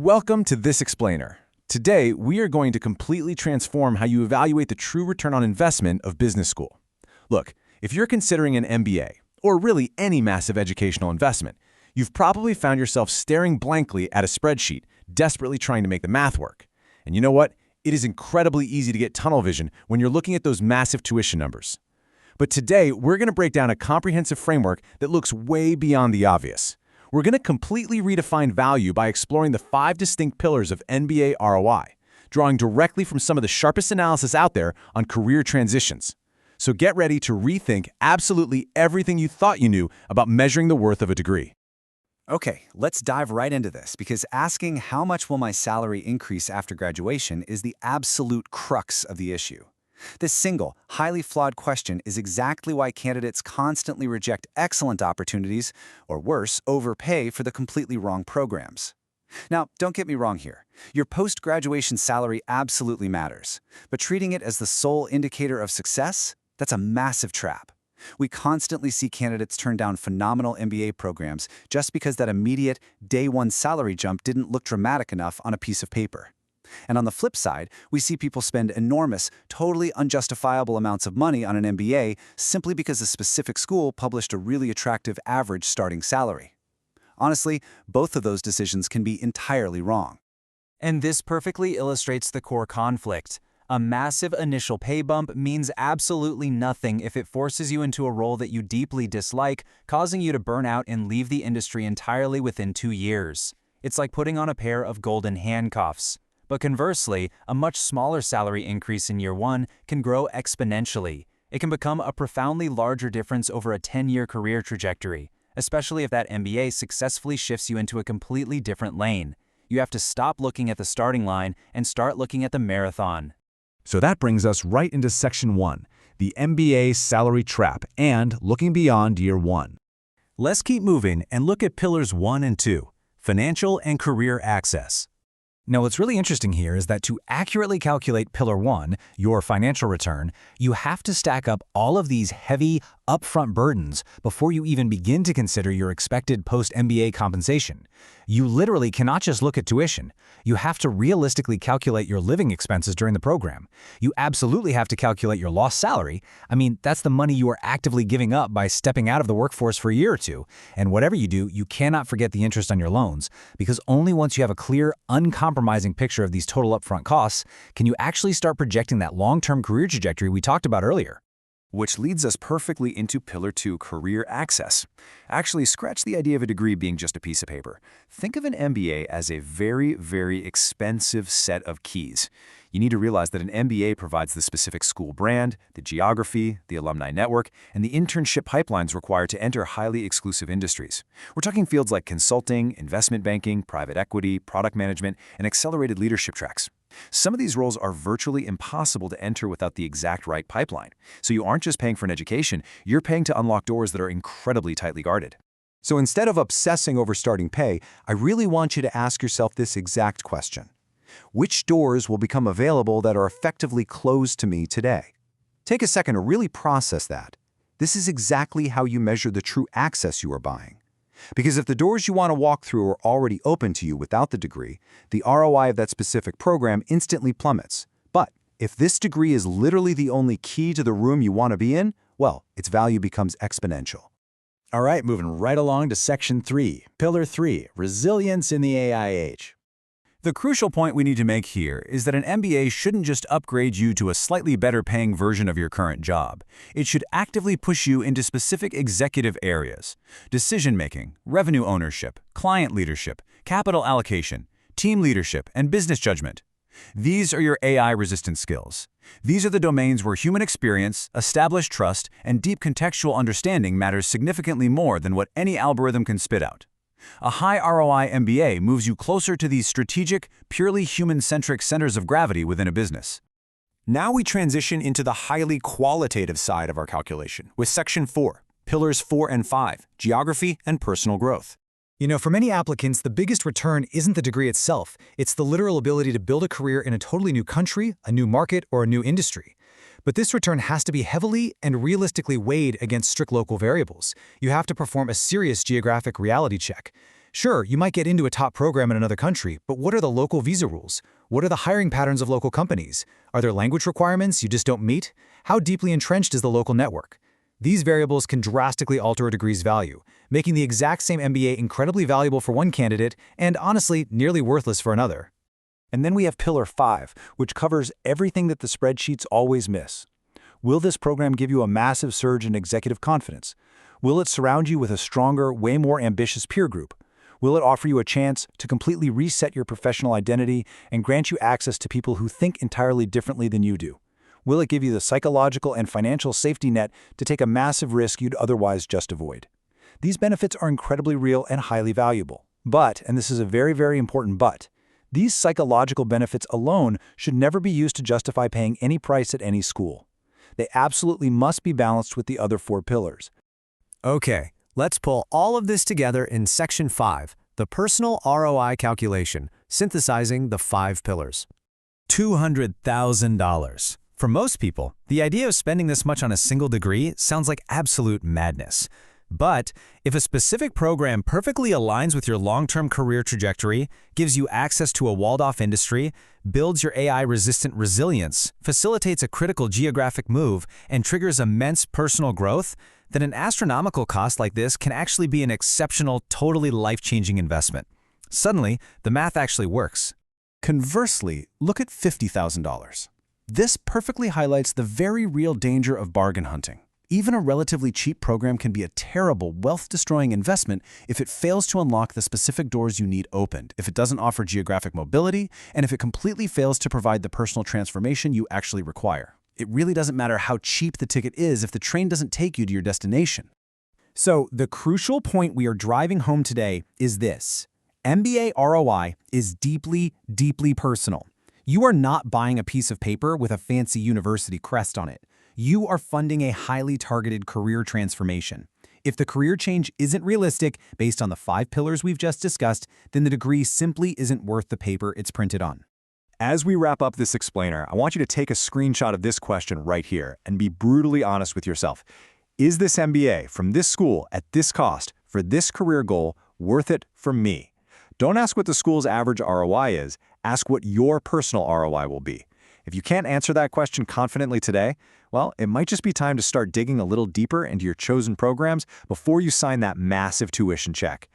Welcome to This Explainer. Today, we are going to completely transform how you evaluate the true return on investment of business school. Look, if you're considering an MBA, or really any massive educational investment, you've probably found yourself staring blankly at a spreadsheet, desperately trying to make the math work. And you know what? It is incredibly easy to get tunnel vision when you're looking at those massive tuition numbers. But today, we're going to break down a comprehensive framework that looks way beyond the obvious. We're going to completely redefine value by exploring the 5 distinct pillars of MBA ROI, drawing directly from some of the sharpest analysis out there on career transitions. So get ready to rethink absolutely everything you thought you knew about measuring the worth of a degree. Okay, let's dive right into this, because asking how much will my salary increase after graduation is the absolute crux of the issue. This single, highly flawed question is exactly why candidates constantly reject excellent opportunities, or worse, overpay for the completely wrong programs. Now, don't get me wrong here. Your post-graduation salary absolutely matters, but treating it as the sole indicator of success, that's a massive trap. We constantly see candidates turn down phenomenal MBA programs just because that immediate, day-one salary jump didn't look dramatic enough on a piece of paper. And on the flip side, we see people spend enormous, totally unjustifiable amounts of money on an MBA simply because a specific school published a really attractive average starting salary. Honestly, both of those decisions can be entirely wrong. And this perfectly illustrates the core conflict. A massive initial pay bump means absolutely nothing if it forces you into a role that you deeply dislike, causing you to burn out and leave the industry entirely within 2 years. It's like putting on a pair of golden handcuffs. But conversely, a much smaller salary increase in year 1 can grow exponentially. It can become a profoundly larger difference over a 10-year career trajectory, especially if that MBA successfully shifts you into a completely different lane. You have to stop looking at the starting line and start looking at the marathon. So that brings us right into Section 1, the MBA salary trap and looking beyond year 1. Let's keep moving and look at pillars 1 and 2, financial and career access. Now, what's really interesting here is that to accurately calculate Pillar 1, your financial return, you have to stack up all of these heavy, upfront burdens before you even begin to consider your expected post-MBA compensation. You literally cannot just look at tuition. You have to realistically calculate your living expenses during the program. You absolutely have to calculate your lost salary. I mean, that's the money you are actively giving up by stepping out of the workforce for a year or two. And whatever you do, you cannot forget the interest on your loans, because only once you have a clear, uncompromising picture of these total upfront costs can you actually start projecting that long-term career trajectory we talked about earlier. Which leads us perfectly into Pillar 2, career access. Actually, scratch the idea of a degree being just a piece of paper. Think of an MBA as a very, very expensive set of keys. You need to realize that an MBA provides the specific school brand, the geography, the alumni network, and the internship pipelines required to enter highly exclusive industries. We're talking fields like consulting, investment banking, private equity, product management, and accelerated leadership tracks. Some of these roles are virtually impossible to enter without the exact right pipeline. So you aren't just paying for an education, you're paying to unlock doors that are incredibly tightly guarded. So instead of obsessing over starting pay, I really want you to ask yourself this exact question. Which doors will become available that are effectively closed to me today? Take a second to really process that. This is exactly how you measure the true access you are buying. Because if the doors you want to walk through are already open to you without the degree, the ROI of that specific program instantly plummets. But if this degree is literally the only key to the room you want to be in, well, its value becomes exponential. All right, moving right along to Section 3, Pillar 3, resilience in the AI age. The crucial point we need to make here is that an MBA shouldn't just upgrade you to a slightly better paying version of your current job. It should actively push you into specific executive areas: decision-making, revenue ownership, client leadership, capital allocation, team leadership, and business judgment. These are your AI-resistant skills. These are the domains where human experience, established trust, and deep contextual understanding matters significantly more than what any algorithm can spit out. A high ROI MBA moves you closer to these strategic, purely human-centric centers of gravity within a business. Now we transition into the highly qualitative side of our calculation with Section 4, Pillars 4 and 5, geography and personal growth. You know, for many applicants, the biggest return isn't the degree itself. It's the literal ability to build a career in a totally new country, a new market, or a new industry. But this return has to be heavily and realistically weighed against strict local variables. You have to perform a serious geographic reality check. Sure, you might get into a top program in another country, but what are the local visa rules? What are the hiring patterns of local companies? Are there language requirements you just don't meet? How deeply entrenched is the local network? These variables can drastically alter a degree's value, making the exact same MBA incredibly valuable for one candidate and, honestly, nearly worthless for another. And then we have Pillar 5, which covers everything that the spreadsheets always miss. Will this program give you a massive surge in executive confidence? Will it surround you with a stronger, way more ambitious peer group? Will it offer you a chance to completely reset your professional identity and grant you access to people who think entirely differently than you do? Will it give you the psychological and financial safety net to take a massive risk you'd otherwise just avoid? These benefits are incredibly real and highly valuable. But, and this is a very, very important but, these psychological benefits alone should never be used to justify paying any price at any school. They absolutely must be balanced with the other 4 pillars. Okay, let's pull all of this together in Section 5, the personal ROI calculation, synthesizing the 5 pillars. $200,000. For most people, the idea of spending this much on a single degree sounds like absolute madness. But if a specific program perfectly aligns with your long-term career trajectory, gives you access to a walled-off industry, builds your AI-resistant resilience, facilitates a critical geographic move, and triggers immense personal growth, then an astronomical cost like this can actually be an exceptional, totally life-changing investment. Suddenly, the math actually works. Conversely, look at $50,000. This perfectly highlights the very real danger of bargain hunting. Even a relatively cheap program can be a terrible, wealth-destroying investment if it fails to unlock the specific doors you need opened, if it doesn't offer geographic mobility, and if it completely fails to provide the personal transformation you actually require. It really doesn't matter how cheap the ticket is if the train doesn't take you to your destination. So, the crucial point we are driving home today is this. MBA ROI is deeply, deeply personal. You are not buying a piece of paper with a fancy university crest on it. You are funding a highly targeted career transformation. If the career change isn't realistic based on the 5 pillars we've just discussed, then the degree simply isn't worth the paper it's printed on. As we wrap up this explainer, I want you to take a screenshot of this question right here and be brutally honest with yourself. Is this MBA from this school at this cost for this career goal worth it for me? Don't ask what the school's average ROI is, ask what your personal ROI will be. If you can't answer that question confidently today, well, it might just be time to start digging a little deeper into your chosen programs before you sign that massive tuition check.